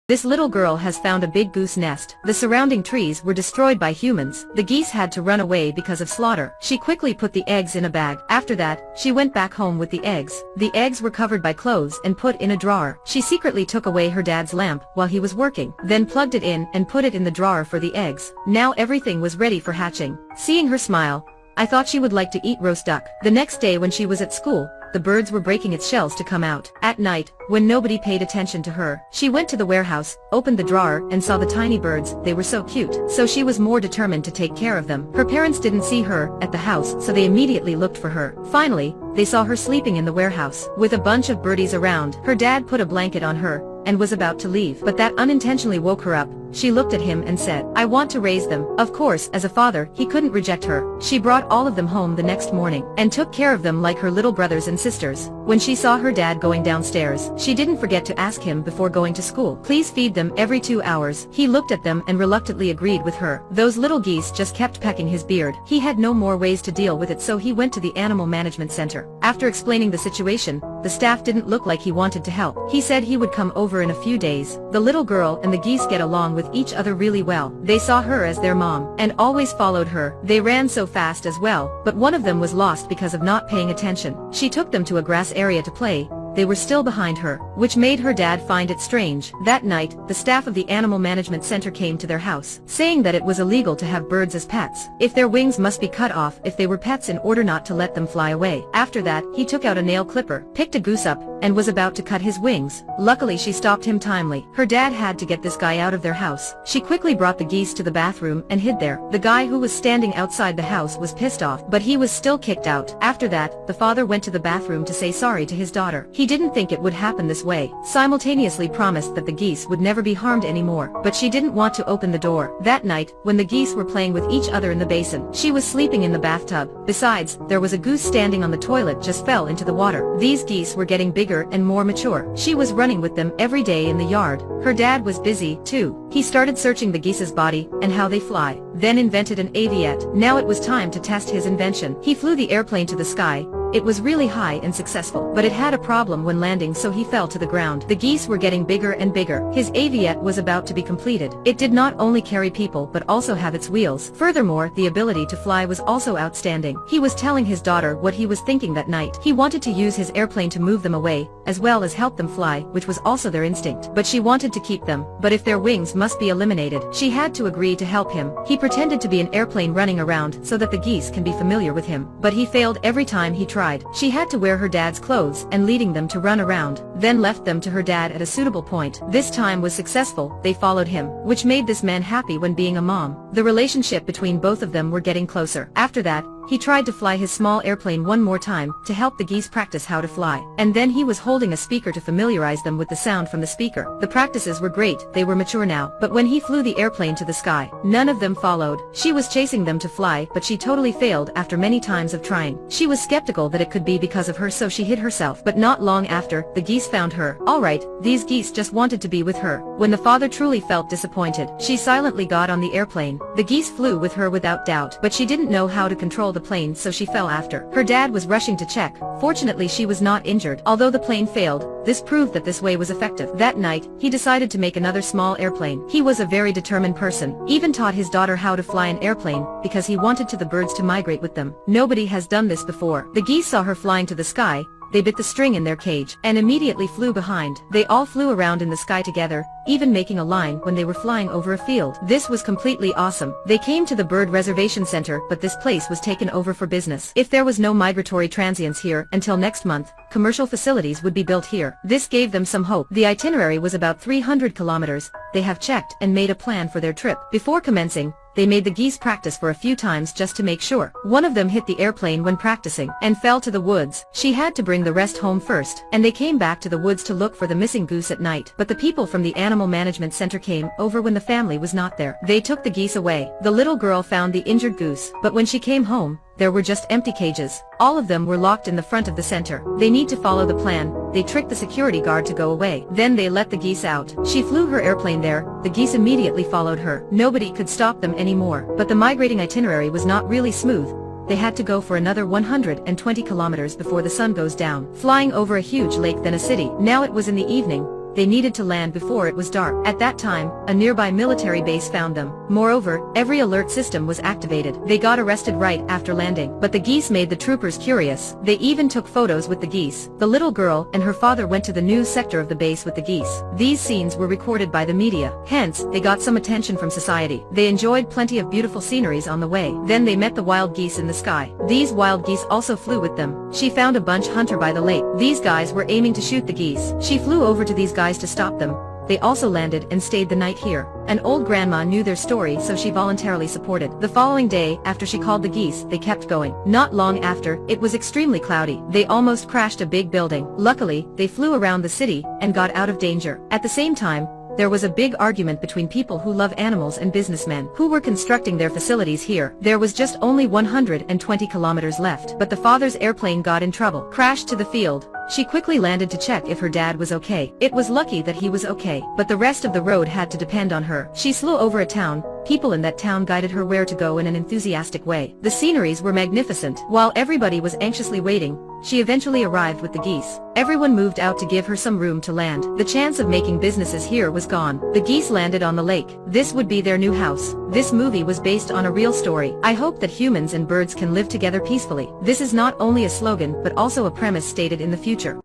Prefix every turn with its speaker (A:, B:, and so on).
A: This little girl has found a big goose nest. The surrounding trees were destroyed by humans. The geese had to run away because of slaughter. She quickly put the eggs in a bag. After that, she went back home with the eggs. The eggs were covered by clothes and put in a drawer. She secretly took away her dad's lamp while he was working, then plugged it in and put it in the drawer for the eggs. Now everything was ready for hatching. Seeing her smile, I thought she would like to eat roast duck. The next day when she was at school, the birds were breaking its shells to come out. At night, when nobody paid attention to her, she went to the warehouse, opened the drawer, and saw the tiny birds. They were so cute. So she was more determined to take care of them. Her parents didn't see her at the house, so they immediately looked for her. Finally, they saw her sleeping in the warehouse, with a bunch of birdies around. Her dad put a blanket on her, and was about to leave, but that unintentionally woke her up. She looked at him and said, "I want to raise them." Of course, as a father, he couldn't reject her. She brought all of them home the next morning, and took care of them like her little brothers and sisters. When she saw her dad going downstairs, she didn't forget to ask him before going to school, "Please feed them every 2 hours." He looked at them and reluctantly agreed with her. Those little geese just kept pecking his beard. He had no more ways to deal with it, so he went to the animal management center. After explaining the situation, the staff didn't look like he wanted to help. He said he would come over in a few days. The little girl and the geese get along with each other really well. They saw her as their mom, and always followed her. They ran so fast as well, but one of them was lost because of not paying attention. She took them to a grass area to play. They were still behind her, which made her dad find it strange. That night, the staff of the animal management center came to their house, saying that it was illegal to have birds as pets. If their wings must be cut off if they were pets in order not to let them fly away. After that, he took out a nail clipper, picked a goose up, and was about to cut his wings. Luckily she stopped him timely. Her dad had to get this guy out of their house. She quickly brought the geese to the bathroom and hid there. The guy who was standing outside the house was pissed off, but he was still kicked out. After that, the father went to the bathroom to say sorry to his daughter. He didn't think it would happen this way, simultaneously promised that the geese would never be harmed anymore, but she didn't want to open the door. That night, when the geese were playing with each other in the basin, she was sleeping in the bathtub. Besides, there was a goose standing on the toilet just fell into the water. These geese were getting bigger and more mature. She was running with them every day in the yard. Her dad was busy, too. He started searching the geese's body and how they fly, then invented an aviette. Now it was time to test his invention. He flew the airplane to the sky. It was really high and successful, but it had a problem when landing, so he fell to the ground. The geese were getting bigger and bigger. His aviette was about to be completed. It did not only carry people but also have its wheels. Furthermore, the ability to fly was also outstanding. He was telling his daughter what he was thinking that night. He wanted to use his airplane to move them away, as well as help them fly, which was also their instinct. But she wanted to keep them. But if their wings must be eliminated, she had to agree to help him. He pretended to be an airplane running around so that the geese can be familiar with him. But he failed every time he tried. She had to wear her dad's clothes and leading them to run around, then left them to her dad at a suitable point. This time was successful. They followed him, which made this man happy when being a mom. The relationship between both of them were getting closer. After that, he tried to fly his small airplane one more time to help the geese practice how to fly. And then he was holding a speaker to familiarize them with the sound from the speaker. The practices were great, they were mature now. But when he flew the airplane to the sky, none of them followed. She was chasing them to fly, but she totally failed after many times of trying. She was skeptical that it could be because of her, so she hid herself. But not long after, the geese found her. Alright, these geese just wanted to be with her. When the father truly felt disappointed, she silently got on the airplane. The geese flew with her without doubt, but she didn't know how to control the plane, so she fell after. Her dad was rushing to check. Fortunately, she was not injured. Although the plane failed, this proved that this way was effective. That night, he decided to make another small airplane. He was a very determined person. Even taught his daughter how to fly an airplane, because he wanted the birds to migrate with them. Nobody has done this before. The geese saw her flying to the sky. They bit the string in their cage, and immediately flew behind. They all flew around in the sky together, even making a line when they were flying over a field. This was completely awesome. They came to the bird reservation center, but this place was taken over for business. If there was no migratory transients here until next month, commercial facilities would be built here. This gave them some hope. The itinerary was about 300 kilometers. They have checked and made a plan for their trip. Before commencing, they made the geese practice for a few times just to make sure. One of them hit the airplane when practicing and fell to the woods. She had to bring the rest home first, and they came back to the woods to look for the missing goose at night. But the people from the animal management center came over when the family was not there. They took the geese away. The little girl found the injured goose, but when she came home, there were just empty cages. All of them were locked in the front of the center. They need to follow the plan. They tricked the security guard to go away. Then they let the geese out. She flew her airplane there. The geese immediately followed her. Nobody could stop them anymore. But the migrating itinerary was not really smooth. They had to go for another 120 kilometers before the sun goes down, flying over a huge lake then a city. Now it was in the evening. they needed to land before it was dark. At that time, a nearby military base found them. Moreover, every alert system was activated. They got arrested right after landing. But the geese made the troopers curious. They even took photos with the geese. The little girl and her father went to the news sector of the base with the geese. These scenes were recorded by the media. Hence, they got some attention from society. They enjoyed plenty of beautiful sceneries on the way. Then they met the wild geese in the sky. These wild geese also flew with them. She found a bunch hunter by the lake. These guys were aiming to shoot the geese. She flew over to these guys to stop them. They also landed and stayed the night here. An old grandma knew their story, so she voluntarily supported. The following day, after she called the geese, they kept going. Not long after, it was extremely cloudy. They almost crashed a big building. Luckily, they flew around the city and got out of danger. At the same time, there was a big argument between people who love animals and businessmen who were constructing their facilities here. There was just only 120 kilometers left, but the father's airplane got in trouble, crashed to the field. She quickly landed to check if her dad was okay. It was lucky that he was okay, but the rest of the road had to depend on her. She flew over a town. People in that town guided her where to go in an enthusiastic way. The sceneries were magnificent. While everybody was anxiously waiting, she eventually arrived with the geese. Everyone moved out to give her some room to land. The chance of making businesses here was gone. The geese landed on the lake. This would be their new house. This movie was based on a real story. I hope that humans and birds can live together peacefully. This is not only a slogan but also a premise stated in the future.